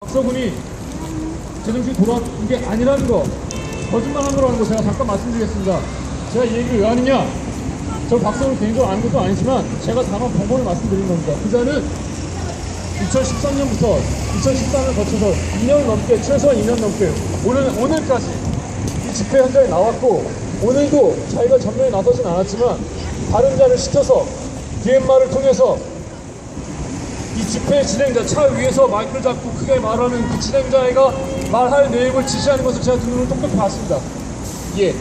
박서군이 제정신이 돌아온 게 아니라는 거, 거짓말한 거라는 거 제가 잠깐 말씀드리겠습니다. 제가 이 얘기를 왜 하느냐? 저 박서군을 개인적으로 아는 것도 아니지만 제가 단언 번번을 말씀드리는 겁니다. 그자는 2013년부터 2014년을 거쳐서 2년 넘게, 최소한 2년 넘게 오늘까지 이 집회 현장에 나왔고, 오늘도 자기가 전면에 나서진 않았지만 다른 자를 시켜서 DMR을 통해서 이 집회 진행자 차 위에서 마이크를 잡고 크게 말하는 그 진행자가 말할 내용을 지시하는 것을 제가 두 눈으로 똑똑히 봤습니다. 예.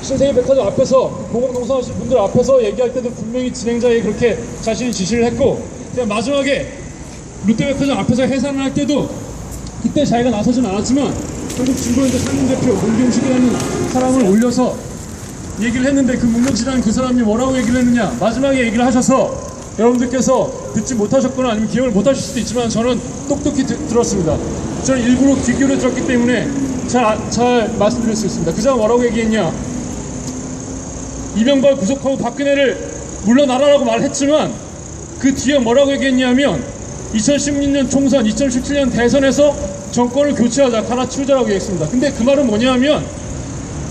신세계 백화점 앞에서 공공농성하신 분들 앞에서 얘기할 때도 분명히 진행자에 그렇게 자신이 지시를 했고, 그냥 마지막에 롯데백화점 앞에서 해산을 할 때도 그때 자기가 나서진 않았지만 한국중고인대 상임대표 문경식이라는 사람을 올려서 얘기를 했는데, 그 문경식이라는 그 사람이 뭐라고 얘기를 했느냐, 마지막에 얘기를 하셔서 여러분들께서 듣지 못하셨거나 아니면 기억을 못하실 수도 있지만 저는 똑똑히 들었습니다. 저는 일부러 귀 기울여 들었기 때문에 잘 말씀드릴 수 있습니다. 그 사람 뭐라고 얘기했냐, 이명박을 구속하고 박근혜를 물러나라라고 말했지만 그 뒤에 뭐라고 얘기했냐면 2016년 총선, 2017년 대선에서 정권을 교체하자, 갈아치우자라고 얘기했습니다. 근데 그 말은 뭐냐면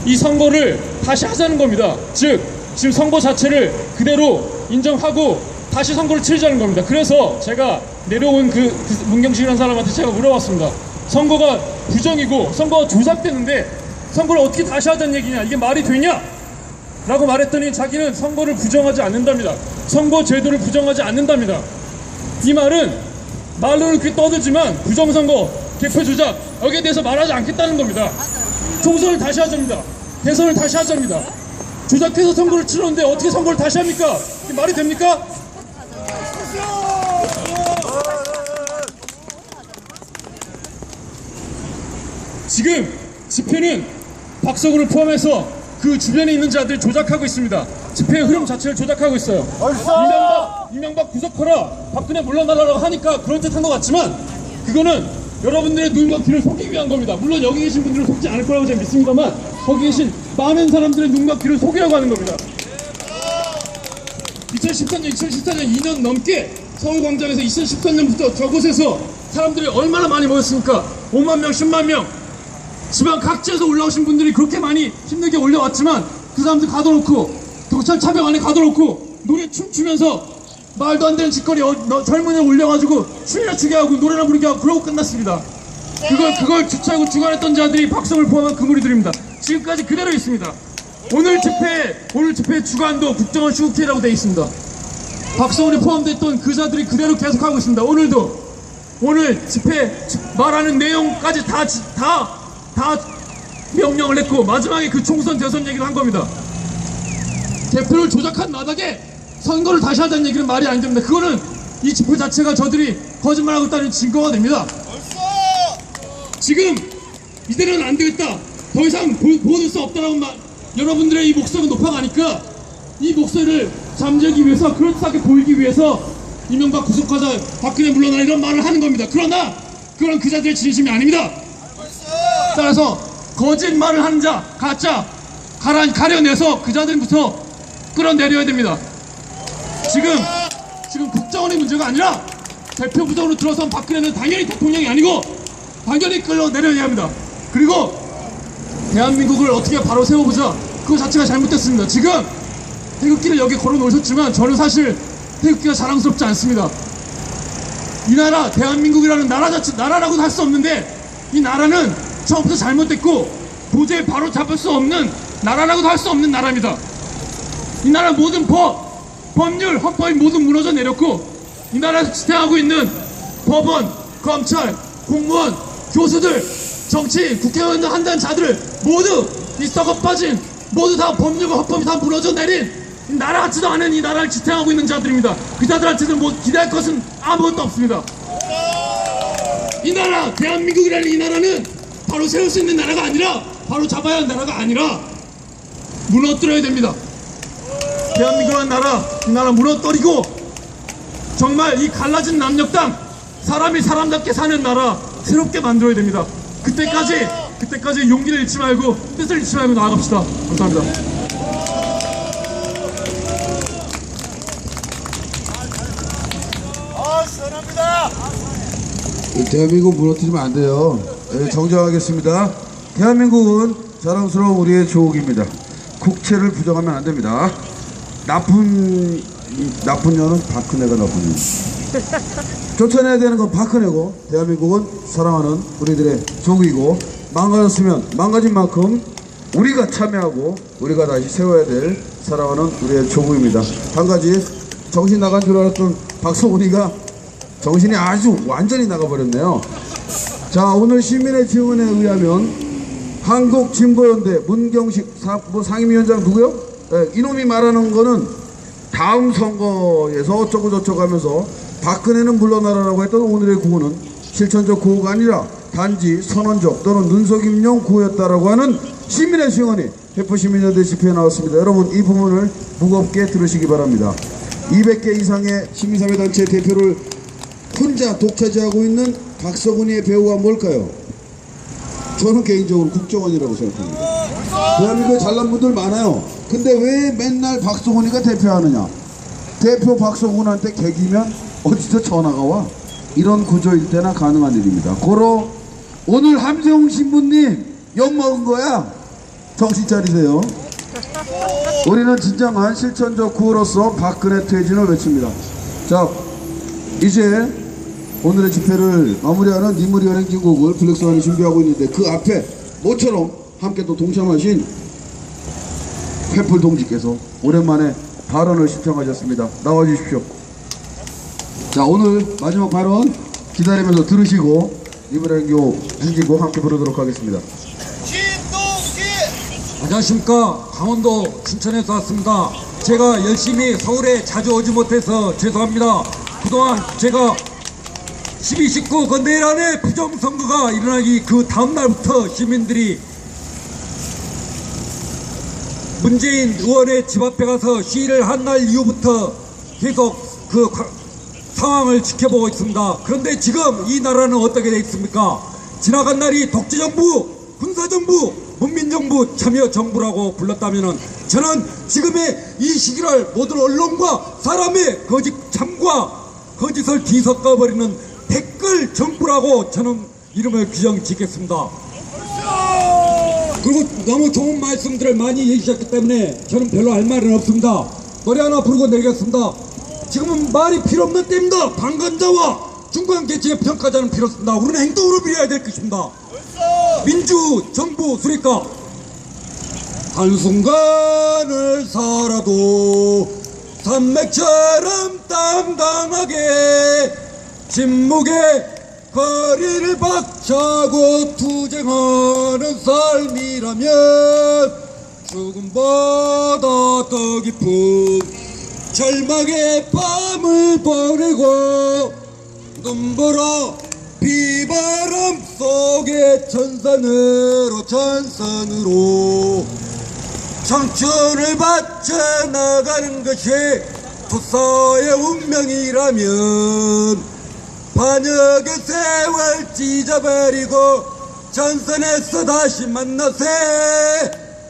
이 선거를 다시 하자는 겁니다. 즉 지금 선거 자체를 그대로 인정하고 다시 선거를 치르자는 겁니다. 그래서 제가 내려온 그 문경식이라는 사람한테 제가 물어봤습니다. 선거가 부정이고 선거가 조작됐는데 선거를 어떻게 다시 하자는 얘기냐, 이게 말이 되냐? 라고 말했더니 자기는 선거를 부정하지 않는답니다. 선거 제도를 부정하지 않는답니다. 이 말은 말로는 그렇게 떠들지만 부정선거, 개표 조작, 여기에 대해서 말하지 않겠다는 겁니다. 총선을 다시 하자입니다. 대선을 다시 하자입니다. 조작해서 선거를 치렀는데 어떻게 선거를 다시 합니까? 이게 말이 됩니까? 지금 집회는 박서구를 포함해서 그 주변에 있는 자들이 조작하고 있습니다. 집회의 흐름 자체를 조작하고 있어요. 이명박 구속하라, 박근혜 물러나라라고 하니까 그럴듯한 것 같지만 그거는 여러분들의 눈과 귀를 속이기 위한 겁니다. 물론 여기 계신 분들은 속지 않을 거라고 제가 믿습니다만 거기 계신 많은 사람들의 눈과 귀를 속이려고 하는 겁니다. 2014년 2년 넘게 서울광장에서 2013년부터 저곳에서 사람들이 얼마나 많이 모였습니까? 5만 명, 10만 명, 지방 각지에서 올라오신 분들이 그렇게 많이 힘들게 올려왔지만 그 사람들 가둬놓고 경찰 차벽 안에 가둬놓고 노래 춤추면서 말도 안 되는 짓거리 젊은이를 올려가지고 춤이나 추게 하고 노래나 부르게 하고 그러고 끝났습니다. 그걸 주최하고 주관했던 자들이 박성을 포함한 그 무리들입니다. 지금까지 그대로 있습니다. 오늘 집회 주관도 국정원 슈국회라고 되어 있습니다. 박성훈이 포함됐던 그 자들이 그대로 계속하고 있습니다. 오늘 집회 말하는 내용까지 다 명령을 했고 마지막에 그 총선 대선 얘기를 한 겁니다. 대표를 조작한 마당에 선거를 다시 하자는 얘기는 말이 안 됩니다. 그거는 이 집회 자체가 저들이 거짓말하고 있다는 증거가 됩니다. 지금 이대로는 안 되겠다, 더 이상 보여줄 수 없다라고 여러분들의 이 목소리가 높아가니까 이 목소리를 잠재우기 위해서, 그럴듯하게 보이기 위해서 이명박 구속하자, 박근혜 물러나라 이런 말을 하는 겁니다. 그러나 그건 그 자들의 진심이 아닙니다. 따라서 거짓말을 하는 자, 가짜 가려내서 그 자들부터 끌어내려야 됩니다. 지금 국정원의 문제가 아니라 대표 부정으로 들어선 박근혜는 당연히 대통령이 아니고 당연히 끌어내려야 합니다. 그리고 대한민국을 어떻게 바로 세워보자, 그거 자체가 잘못됐습니다. 지금 태극기를 여기 걸어 놓으셨지만 저는 사실 태극기가 자랑스럽지 않습니다. 이 나라, 대한민국이라는 나라라고도 할 수 없는데 이 나라는 처음부터 잘못됐고 도저히 바로 잡을 수 없는 나라라고도 할 수 없는 나라입니다. 이 나라 모든 법률, 헌법이 모두 무너져 내렸고 이 나라에서 지탱하고 있는 법원, 검찰, 공무원, 교수들, 정치, 국회의원 한다는 자들 모두 이 썩어 빠진, 모두 다 법률과 헌법이 다 무너져 내린 나라 같지도 않은 이 나라를 지탱하고 있는 자들입니다. 그 자들한테는 뭐 기대할 것은 아무것도 없습니다. 이 나라, 대한민국이라는 이 나라는 바로 세울 수 있는 나라가 아니라, 바로 잡아야 하는 나라가 아니라 무너뜨려야 됩니다. 대한민국이라는 나라, 이 나라 무너뜨리고 정말 이 갈라진 남녘 땅, 사람이 사람답게 사는 나라 새롭게 만들어야 됩니다. 그때까지 용기를 잃지 말고 뜻을 잃지 말고 나아갑시다. 감사합니다. 시원합니다. 대한민국 무너뜨리면 안 돼요. 네, 정정하겠습니다. 대한민국은 자랑스러운 우리의 조국입니다. 국채를 부정하면 안 됩니다. 나쁜 년은 박근혜가 나쁜 년. 쫓아내야 되는 건 박근혜고, 대한민국은 사랑하는 우리들의 조국이고, 망가졌으면 망가진 만큼 우리가 참여하고 우리가 다시 세워야 될 사랑하는 우리의 조국입니다. 한 가지, 정신 나간 줄 알았던 박성훈이가 정신이 아주 완전히 나가버렸네요. 자, 오늘 시민의 증언에 의하면 한국진보연대 문경식 상임위원장 누구요? 네, 이놈이 말하는 거는 다음 선거에서 어쩌고 저쩌고 하면서 박근혜는 물러나라라고 했던 오늘의 구호는 실천적 구호가 아니라 단지 선언적 또는 눈속임용 구호였다라고 하는 시민의 증언이 해프시민연대 집회에 나왔습니다. 여러분, 이 부분을 무겁게 들으시기 바랍니다. 200개 이상의 시민사회단체 대표를 혼자 독차지하고 있는 박성훈이의 배우가 뭘까요? 저는 개인적으로 국정원이라고 생각합니다. 대한민국에 잘난 분들 많아요. 근데 왜 맨날 박성훈이가 대표하느냐? 대표 박성훈한테 개기면 어디서 전화가 와? 이런 구조일 때나 가능한 일입니다. 고로 오늘 함세웅 신부님 욕먹은 거야? 정신 차리세요. 우리는 진정한 실천적 구호로서 박근혜 퇴진을 외칩니다. 자, 이제 오늘의 집회를 마무리하는 니무리 연행진곡을 블랙스완이 준비하고 있는데, 그 앞에 모처럼 함께 또 동참하신 횃불 동지께서 오랜만에 발언을 신청하셨습니다. 나와주십시오. 자, 오늘 마지막 발언 기다리면서 들으시고 니무리 연행진곡 함께 부르도록 하겠습니다. 안녕하십니까. 강원도 춘천에서 왔습니다. 제가 열심히 서울에 자주 오지 못해서 죄송합니다. 그동안 제가 12.19 건대일안의 부정선거가 일어나기 그 다음날부터 시민들이 문재인 의원의 집 앞에 가서 시위를 한 날 이후부터 계속 그 상황을 지켜보고 있습니다. 그런데 지금 이 나라는 어떻게 되어 있습니까? 지나간 날이 독재정부, 군사정부, 문민정부, 참여정부라고 불렀다면 저는 지금의 이 시기를 모든 언론과 사람의 거짓 참과 거짓을 뒤섞어버리는 댓글 정부라고 저는 이름을 규정 짓겠습니다. 그리고 너무 좋은 말씀들을 많이 해주셨기 때문에 저는 별로 할 말은 없습니다. 노래 하나 부르고 내리겠습니다. 지금은 말이 필요 없는 때입니다. 방관자와 중간 계층의 평가자는 필요 없습니다. 우리는 행동으로 밀어야 될 것입니다. 민주 정부 수립과 한순간을 살아도 산맥처럼 당당하게 침묵의 거리를 박차고 투쟁하는 삶이라면 죽음보다 더 깊은 절망의 밤을 보내고 눈보라 비바람 속에 전선으로 청춘을 바쳐 나가는 것이 투사의 운명이라면 반역의 세월 찢어버리고 전선에서 다시 만나세.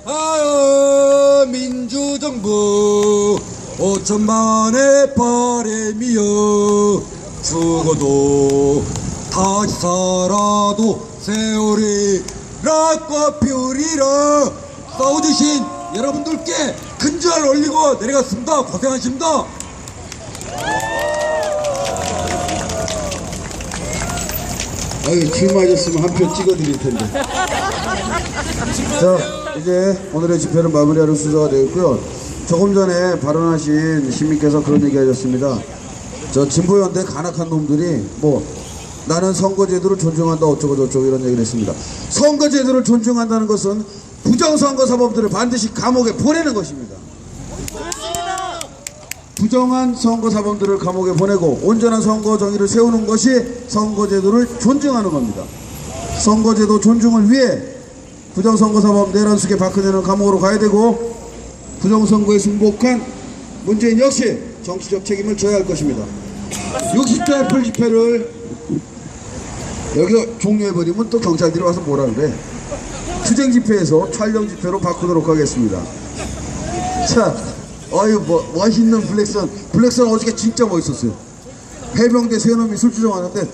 아유 민주정부 5천만의 바람이여 죽어도 다시 살아도 세월이라 꽃피우리라. 싸워주신 여러분들께 큰절 올리고 내려갔습니다. 고생하십니다. 아유, 길 맞았으면 한 표 찍어드릴 텐데. 자, 이제 오늘의 집회는 마무리하는 순서가 되었고요. 조금 전에 발언하신 시민께서 그런 얘기 하셨습니다. 저 진보연대 간악한 놈들이 나는 선거제도를 존중한다 어쩌고 저쩌고 이런 얘기를 했습니다. 선거제도를 존중한다는 것은 부정선거 사범들을 반드시 감옥에 보내는 것입니다. 부정한 선거 사범들을 감옥에 보내고 온전한 선거 정의를 세우는 것이 선거제도를 존중하는 겁니다. 선거제도 존중을 위해 부정선거 사범 내란숙의 박근혜는 감옥으로 가야 되고, 부정선거에 승복한 문재인 역시 정치적 책임을 져야 할 것입니다. 60대 횃불 집회를 여기서 종료해버리면 또 경찰들이 와서 뭐라 그래. 투쟁 집회에서 촬영 집회로 바꾸도록 하겠습니다. 자, 어유 멋있는 블랙선 어저께 진짜 멋있었어요. 해병대 세 놈이 술주정하는데